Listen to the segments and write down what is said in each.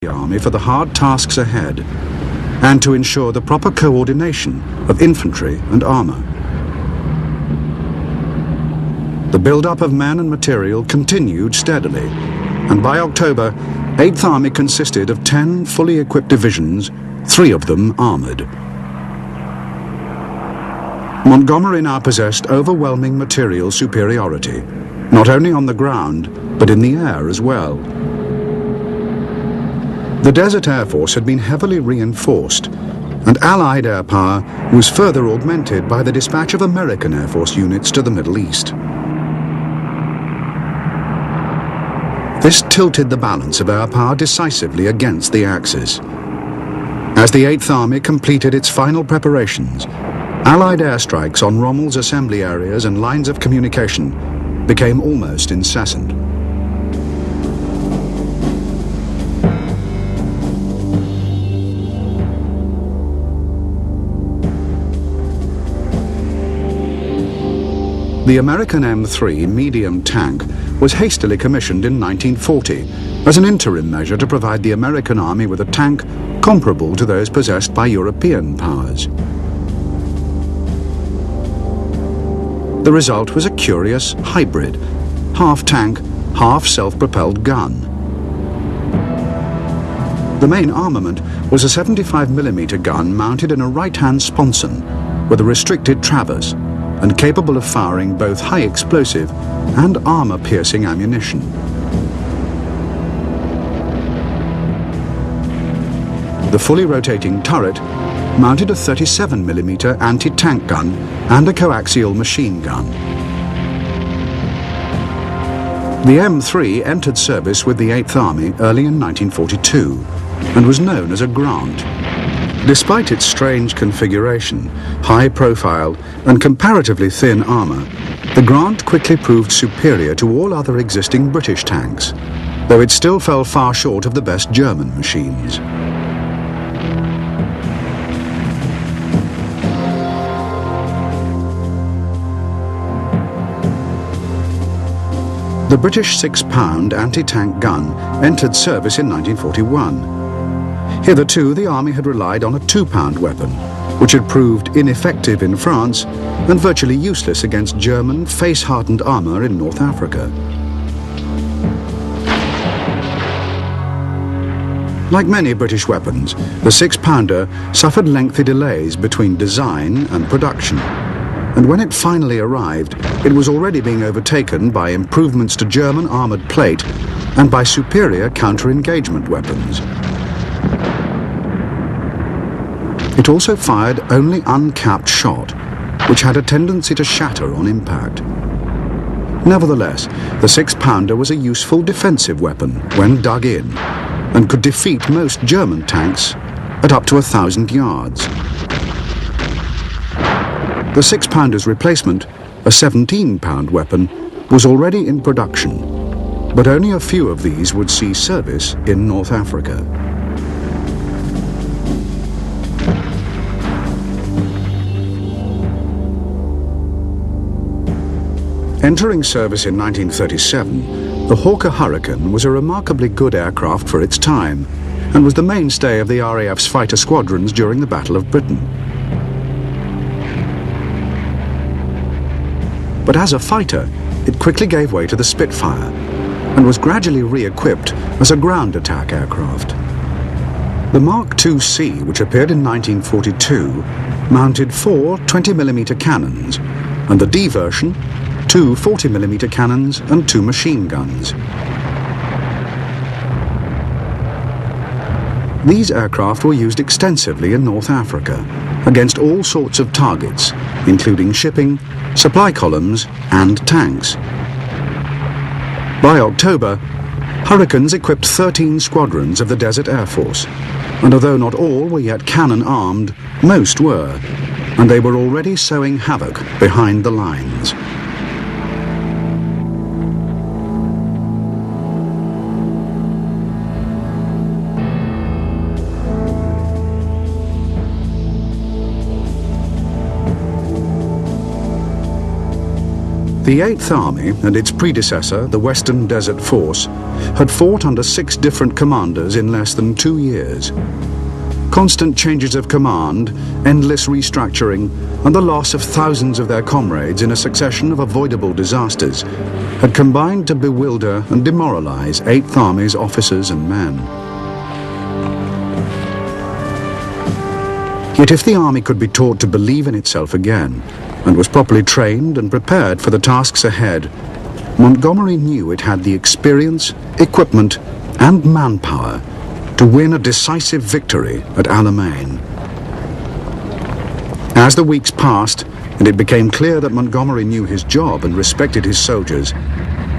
the army for the hard tasks ahead and to ensure the proper coordination of infantry and armour. The build-up of men and material continued steadily, and by October, 8th Army consisted of 10 fully equipped divisions, 3 of them armoured. Montgomery now possessed overwhelming material superiority, not only on the ground, but in the air as well. The Desert Air Force had been heavily reinforced, and Allied air power was further augmented by the dispatch of American Air Force units to the Middle East. This tilted the balance of air power decisively against the Axis. As the 8th Army completed its final preparations, Allied airstrikes on Rommel's assembly areas and lines of communication became almost incessant. The American M3 medium tank was hastily commissioned in 1940 as an interim measure to provide the American Army with a tank comparable to those possessed by European powers. The result was a curious hybrid, half-tank, half-self-propelled gun. The main armament was a 75mm gun mounted in a right-hand sponson with a restricted traverse and capable of firing both high explosive and armor-piercing ammunition. The fully rotating turret mounted a 37mm anti-tank gun and a coaxial machine gun. The M3 entered service with the 8th Army early in 1942 and was known as a Grant. Despite its strange configuration, high profile and comparatively thin armour, the Grant quickly proved superior to all other existing British tanks, though it still fell far short of the best German machines. The British 6-pound anti-tank gun entered service in 1941. Hitherto, the Army had relied on a 2-pound weapon, which had proved ineffective in France and virtually useless against German face-hardened armour in North Africa. Like many British weapons, the 6-pounder suffered lengthy delays between design and production. And when it finally arrived, it was already being overtaken by improvements to German armoured plate and by superior counter-engagement weapons. It also fired only uncapped shot, which had a tendency to shatter on impact. Nevertheless, the 6-pounder was a useful defensive weapon when dug in, and could defeat most German tanks at up to 1,000 yards. The 6-pounder's replacement, a 17-pound weapon, was already in production, but only a few of these would see service in North Africa. Entering service in 1937, the Hawker Hurricane was a remarkably good aircraft for its time, and was the mainstay of the RAF's fighter squadrons during the Battle of Britain. But as a fighter, it quickly gave way to the Spitfire and was gradually re-equipped as a ground attack aircraft. The Mark IIC, which appeared in 1942, mounted 4 20mm cannons, and the D version, 2 40mm cannons and 2 machine guns. These aircraft were used extensively in North Africa against all sorts of targets, including shipping, supply columns and tanks. By October, Hurricanes equipped 13 squadrons of the Desert Air Force, and although not all were yet cannon-armed, most were, and they were already sowing havoc behind the lines. The Eighth Army and its predecessor, the Western Desert Force, had fought under 6 different commanders in less than 2 years. Constant changes of command, endless restructuring, and the loss of thousands of their comrades in a succession of avoidable disasters had combined to bewilder and demoralize Eighth Army's officers and men. Yet if the army could be taught to believe in itself again, and was properly trained and prepared for the tasks ahead, Montgomery knew it had the experience, equipment, and manpower to win a decisive victory at Alamein. As the weeks passed, and it became clear that Montgomery knew his job and respected his soldiers,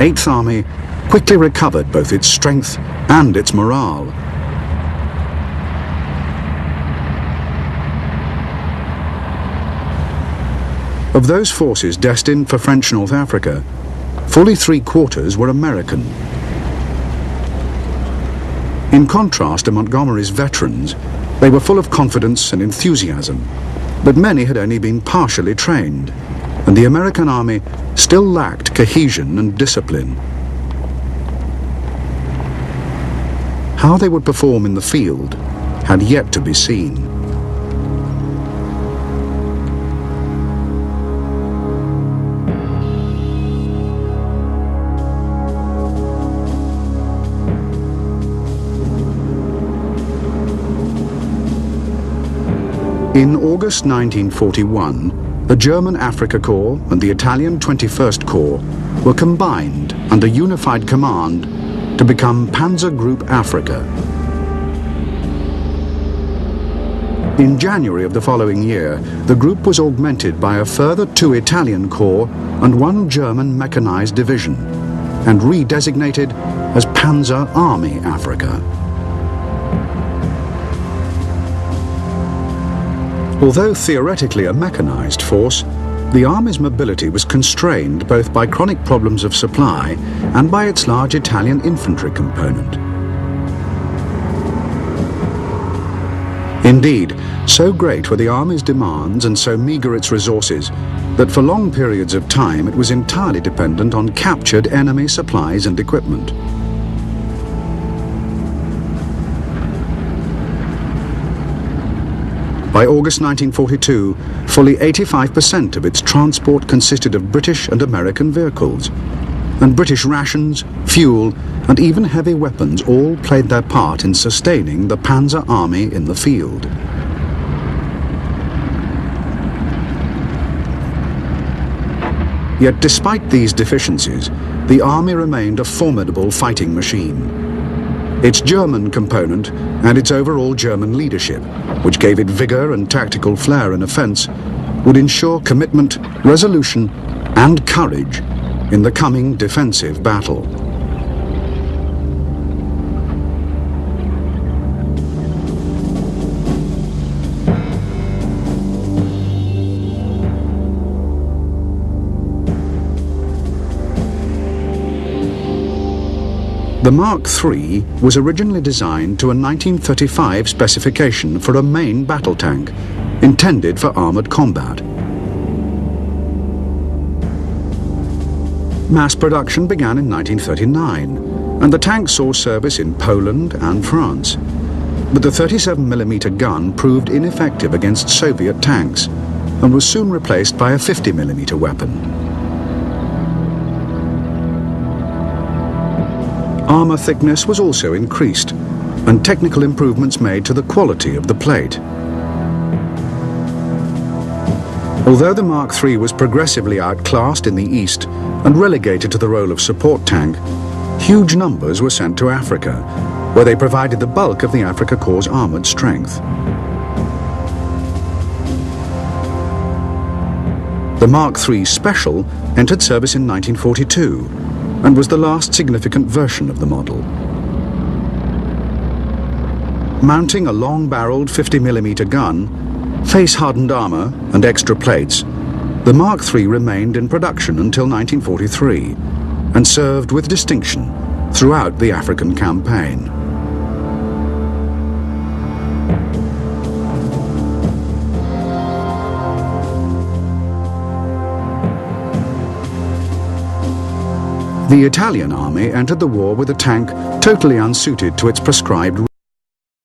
Eighth Army quickly recovered both its strength and its morale. Of those forces destined for French North Africa, fully 3/4 were American. In contrast to Montgomery's veterans, they were full of confidence and enthusiasm, but many had only been partially trained, and the American army still lacked cohesion and discipline. How they would perform in the field had yet to be seen. In August 1941, the German Africa Corps and the Italian 21st Corps were combined under unified command to become Panzer Group Africa. In January of the following year, the group was augmented by a further 2 Italian corps and 1 German mechanized division, and redesignated as Panzer Army Africa. Although theoretically a mechanized force, the Army's mobility was constrained both by chronic problems of supply and by its large Italian infantry component. Indeed, so great were the Army's demands and so meagre its resources that for long periods of time it was entirely dependent on captured enemy supplies and equipment. By August 1942, fully 85% of its transport consisted of British and American vehicles, and British rations, fuel, and even heavy weapons all played their part in sustaining the Panzer Army in the field. Yet despite these deficiencies, the Army remained a formidable fighting machine. Its German component and its overall German leadership, which gave it vigor and tactical flair in offense, would ensure commitment, resolution, and courage in the coming defensive battle. The Mark III was originally designed to a 1935 specification for a main battle tank, intended for armored combat. Mass production began in 1939, and the tank saw service in Poland and France. But the 37mm gun proved ineffective against Soviet tanks, and was soon replaced by a 50mm weapon. Armor thickness was also increased, and technical improvements made to the quality of the plate. Although the Mark III was progressively outclassed in the East and relegated to the role of support tank, huge numbers were sent to Africa, where they provided the bulk of the Africa Corps' armored strength. The Mark III Special entered service in 1942, and was the last significant version of the model. Mounting a long-barreled 50mm gun, face-hardened armor, and extra plates, the Mark III remained in production until 1943 and served with distinction throughout the African campaign. The Italian army entered the war with a tank totally unsuited to its prescribed